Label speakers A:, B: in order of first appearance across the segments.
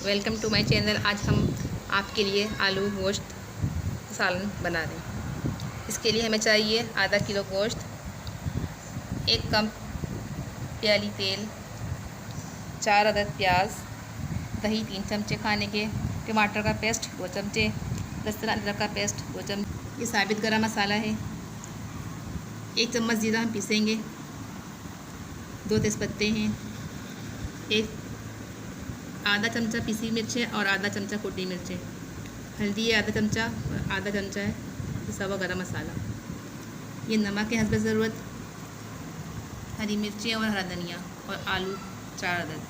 A: Welcome to my channel. आज हम आपके लिए आलू गोश्त सालन बना रहे हैं। इसके लिए हमें चाहिए आधा किलो गोश्त, 1 कप प्याली तेल, 4 अदद प्याज, दही 3 चमचे खाने के, टमाटर का पेस्ट 2 चमचे, लहसुन अदरक का पेस्ट 2 चमचे। ये साबित गरम मसाला है। 1 चम्मच जीरा हम पीसेंगे, 2 तेज़पत्ते हैं, आधा चमचा पीसी मिर्चें और आधा चमचा कुटी मिर्चें, हल्दी है आधा चमचा और आधा चमचा है पिसा हुआ गरम मसाला, ये नमक है हस्ब ज़रूरत, हरी मिर्चें और हरा धनिया और आलू 4 अदद।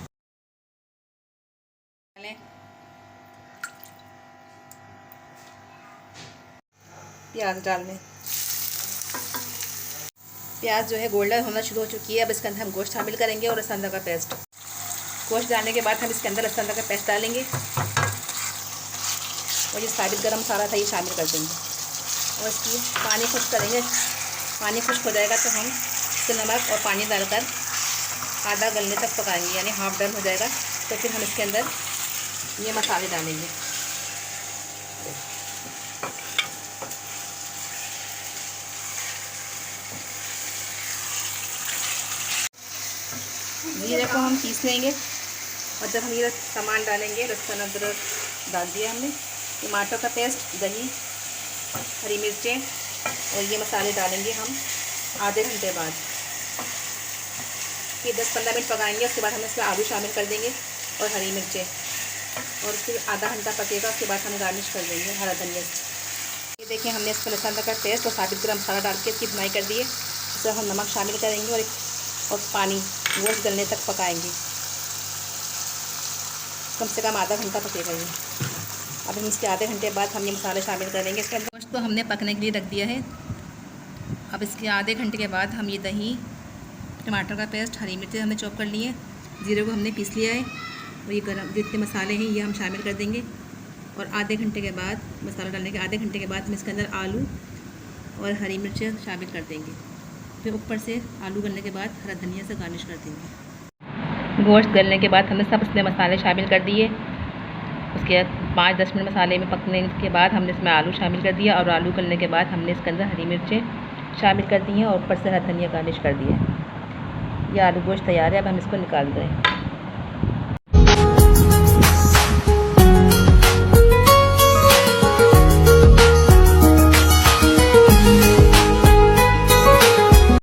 A: प्याज डाल लें। प्याज जो है गोल्डन होना शुरू हो चुकी है। अब इसके अंदर हम गोश्त शामिल करेंगे और लहसुन अदरक का पेस्ट। गोश्त डालने के बाद हम इसके अंदर लहसुन अदरक का पेस्ट डालेंगे और ये साबित गरम मसाला था ये शामिल कर देंगे और इसकी पानी खुश्क करेंगे। पानी खुश्क हो जाएगा तो हम इसके नमक और पानी डालकर आधा गलने तक पकाएंगे, यानी हाफ डन हो जाएगा तो फिर हम इसके अंदर ये मसाले डालेंगे। जीरे को हम पीस लेंगे और जब हम ये सामान डालेंगे, लहसुन अदरक डाल दिया हमने, टमाटर का पेस्ट, दही, हरी मिर्चें और ये मसाले डालेंगे हम आधे घंटे बाद। ये 10-15 मिनट पकाएंगे। उसके बाद हम इसमें आलू शामिल कर देंगे और हरी मिर्चें और फिर आधा घंटा पकेगा। उसके बाद हम गार्निश कर देंगे हरा धनिया से। ये देखिए हमने इसमें लहसुन अदरक का पेस्ट और साबित गरम मसाला डाल के इसकी बुनाई कर दी है। इसमें हम नमक शामिल करेंगे और पानी गोश्त गलने तक पकाएंगे। कम से कम आधा घंटा पकेगा ये। अब हम इसके आधे घंटे बाद हम ये मसाले शामिल करेंगे। इसके अंदर गोश्त तो हमने पकने के लिए रख दिया है। अब इसके आधे घंटे के बाद हम ये दही, टमाटर का पेस्ट, हरी मिर्ची हमने चॉप कर ली है, जीरे को हमने पीस लिया है और ये गरम जितने मसाले हैं ये हम शामिल कर देंगे। और आधे घंटे के बाद, मसाला डालने के आधे घंटे के बाद हम इसके अंदर आलू और हरी मिर्चें शामिल कर देंगे। फिर ऊपर से आलू गलने के बाद हरा धनिया से गार्निश कर देंगे। गोश्त गलने के बाद हमने सब इसमें मसाले शामिल कर दिए। उसके बाद 5-10 मिनट मसाले में पकने के बाद हमने इसमें आलू शामिल कर दिया और आलू गलने के बाद हमने इसके अंदर हरी मिर्चें शामिल कर दी हैं और ऊपर से हरा धनिया गार्निश कर दिया। ये आलू गोश्त तैयार है। अब हम इसको निकाल दें।